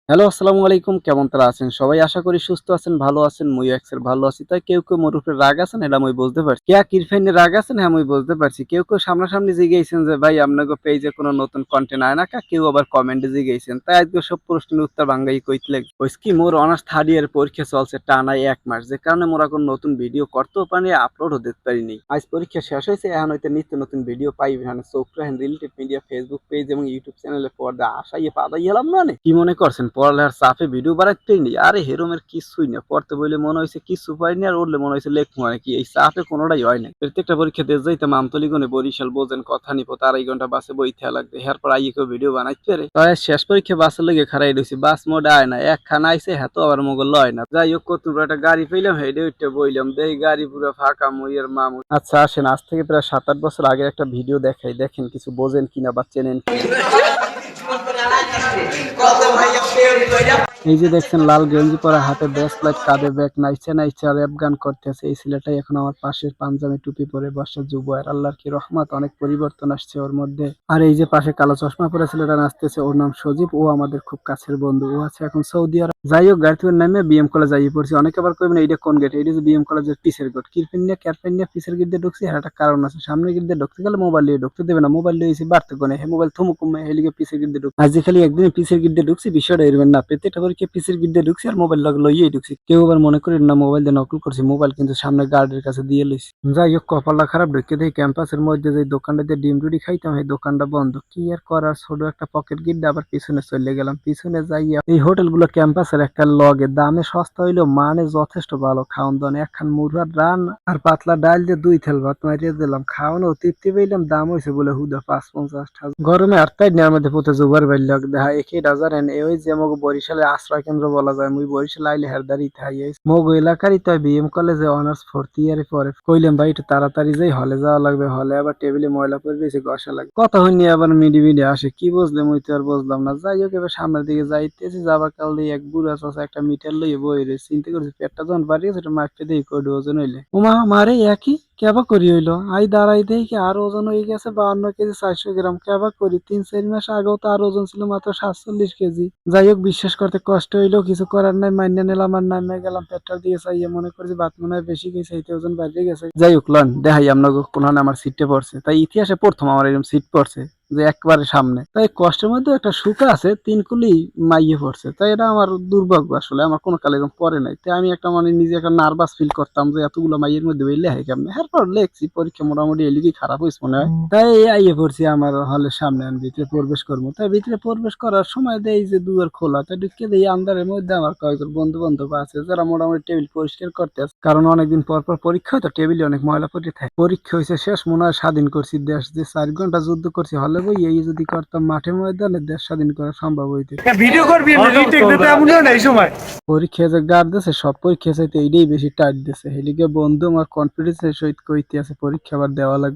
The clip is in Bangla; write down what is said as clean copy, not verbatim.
হ্যালো, আসসালামু আলাইকুম। কেমন তারা আছেন? সবাই আশা করি সুস্থ আছেন, ভালো আছেন। মুইও একসের ভালো আছি। তাই কেউ মোর উপরে রাগ আছেন এটা মুই বুঝতে পারছি। কেয়া কিরফাইনে রাগ আছেন হ্যাঁ মুই বুঝতে পারছি। কেউ সামনাসামনি জিগাইছেন যে ভাই আপনাগো পেইজে কোনো নতুন কনটেন্ট আয় না কা? কেউ আবার কমেন্টে জিগাইছেন। তাই আজকে সব প্রশ্নের উত্তর বাঙ্গাই কইতে লাগি। হইছে কি মোর অনার্স 3rd ইয়ারের পরীক্ষা চলছে টানা ১ মাস। যে কারণে মোর এখন নতুন ভিডিও করতেও পারি আপলোডও দিতে পারিনি। আজ পরীক্ষা শেষ হইছে এখন হইতে নিত্য নতুন ভিডিও পাইবেন। চোখ রাখেন রিলেটেড মিডিয়া ফেসবুক পেজ এবং ইউটিউব চ্যানেলে পর্দা আশাইয়ে পাদাই হলাম না নে। কি মনে করছেন পড়ালেখার চাপে ভিডিও বানাইতেই নি? আরে হেরমের কিছুই না। পড়তে বইলে মনে হইছে কিছু পাইনি আর উঠলে মনে হইছে লেখবো মানে কি এই চাপে কোনোটাই হয় নাই। প্রত্যেকটা পরীক্ষা দিয়ে যাইতাম আমতলীগণে বরিশাল বোঝেন কথা নিব তার 2.5 ঘন্টা বাসে বইতে লাগবে। এরপর আইয়ে কেউ ভিডিও বানাইতে পারে? তাই শেষ পরীক্ষা বাসের লেগে খাড়াই রইছি। বাস মোডে আয় না। একখানা আইছে হ্যাঁ তো আবার মগো লয় না। যাই হোক কত বড় একটা গাড়ি পেলাম হেডে উঠতে বইলাম। দেখি গাড়ি পুরো ফাঁকা মুই আর মামু। আচ্ছা আসেন আজ থেকে প্রায় 7-8 বছর আগের একটা ভিডিও দেখাই। দেখেন কিছু বোঝেন কিনা বা চেনেন কিনা। এই যে দেখছেন লাল গেঞ্জি পরা হাতে ব্যাস লাইট কাঁধে ব্যাগ নাইচা র‍্যাপ গান করতেছে। এই ছেলেটাই এখন আমার পাশের পাঞ্জাবি টুপি পরে বসা যুব আর আল্লাহর কি রহমত অনেক পরিবর্তন আসছে ওর মধ্যে। আর এই যে পাশে কালো চশমা পরে ছেলেটা নাচতেছে ওর নাম সজীব ও আমাদের খুব কাছের বন্ধু। ও আছে এখন সৌদি আরব। যাই হোক গাড়ি থেকে নামে বিএম কলেজ যাই পড়ছি। অনেকে আবার কইবেন এইটা কোন গেট? এইটা যে বিএম কলেজের পিছের গেট। ক্যারপেন নিয়া পিছের গেট দিয়ে ঢুকছি এর একটা কারণ আছে। সামনের গেট দিয়ে ঢুকতে গেলে মোবাইল দিয়ে ঢুকতে দেবে না। মোবাইল লইছি বাড়তে কোনে হে মোবাইল থুমুকুম হেলিকে পিছের গেট দিয়ে ঢুক। আজ যে খালি একদিন পিছের গেট দিয়ে ঢুকছি বিষয়টা এরবেন না। প্রত্যেকটা পরীক্ষা পিছের গেট দিয়ে ঢুকছি আর মোবাইল লইয়াই ঢুকছি। কেউ আবার মনে করেন না মোবাইল দিয়ে নকল করছি। মোবাইল কিন্তু সামনে গার্ডের কাছে দিয়ে লইছি। যাই হোক কপালটা খারাপ ঢুকে দেখি ক্যাম্পাসের মধ্যে যে দোকানটা দিয়ে ডিম রুটি খাইতাম এই দোকানটা বন্ধ। কি আর করার ছোট একটা পকেট গিট দিয়ে আবার পিছনে চলে গেলাম। পিছনে যাইয়া এই হোটেলগুলো ক্যাম্পাসের একটা লগে দামে সস্তা হইলেও মানে যথেষ্ট ভালো খাওন দাওন। একখান মুরহার রান আর পাতলা ডাল দিয়ে 2 থেল ভাত মারিয়ে দিলাম। খাওয়ানো তৃপ্তি পেলাম। দাম হয়েছে বলে হুদা 5-50 টাকা। গরমে আর তাই নেওয়ার মধ্যে পথে জুবার বাইল দেখা 1000 এন ওই যে আমাকে বরিশালের আশ্রয় কেন্দ্র বলা যায়। মুই বরিশাল আইলে হেরদারি থাই মগো এলাকারই তাই বিএম কলেজে অনার্স 4th ইয়ারে পরে কইলাম ভাই একটু তাড়াতাড়ি যাই হলে যাওয়া লাগবে। হলে আবার টেবিলে ময়লা পড়ে রয়েছে ঘষা লাগবে। কথা হইনি আবার মিডি আসে কি বুঝলে মুই তো আর বুঝলাম না। যাই হোক এবার সামনের দিকে যাইতেছি যাবার কাল দিয়ে এক বুড়া চাচা একটা মিটার লইয়ে বই রয়েছে। চিন্তা করছি পেটটা যখন বাড়িয়েছে ওটা মাপতে দিই কয়টা ওজন হইলে উমা মারে একই কেবা করি হইলো। আই দাঁড়াই দেই কি আর ওজন হয়ে গেছে 52 কেজি 400 গ্রাম। কেবা করি 3-4 মাস আগেও তো আর ওজন ছিল মাত্র 47 কেজি। যাই হোক বিশ্বাস করতে কষ্ট হইলেও কিছু করার নাই মাইনে নিলাম আর নামে গেলাম। পেট্রোল দিয়ে চাইয়ে মনে করছি বাত মনে হয় বেশি গেছে এইতে ওজন বাড়িয়ে গেছে। যাই হোক লন দেখাই আপনাকে কোন আমার সিটে পড়ছে। তাই ইতিহাসে প্রথম আমার এরকম সিট পড়ছে যে একবারে সামনে। তাই কষ্টের মধ্যে একটা সুখ আছে 3 কুলি মাইয়ে পড়ছে। তাই এটা আমার দুর্ভাগ্য আসলে আমার কোনো কালে এরকম পড়ে নাই। তাই আমি একটা মানে নিজে একটা নার্ভাস ফিল করতাম যে এতগুলো মাইয়ের মধ্যে বইলে হয় কেমনে। এরপর লেখছি পরীক্ষা মোটামুটি এলিগি খারাপ হয়েছে মনে হয়। তাই আইয়ে পড়ছি আমার হলের সামনে আমি ভিতরে প্রবেশ করবো। তাই ভিতরে প্রবেশ করার সময় দেই যে দুয়ার খোলা। তাই ঢুকে দেই আন্ধারের মধ্যে আমার কয়েকজন বন্ধু বান্ধব আছে যারা মোটামুটি টেবিল পরিষ্কার করতে আছে। কারণ অনেকদিন পর পরীক্ষা হয় তো টেবিলে অনেক ময়লা পড়ে থাকে। পরীক্ষা হয়েছে শেষ মনে হয় স্বাধীন করছি দেশ। যে 4 ঘন্টা যুদ্ধ করছি হলে বই এই যদি করতাম মাঠে ময়দানে দেশ স্বাধীন করা সম্ভব হইতো। ভিডিও করবি রিটেক দিতে এমন না এই সময়। পরীক্ষা যে গার্ড দিছে সব পরীক্ষা চাইতে এইটাই বেশি টাইট দিছে। হেলিকে বন্ধু আমার কনফিডেন্সের সহিত কইতে আছে পরীক্ষা আবার দেওয়া লাগবে।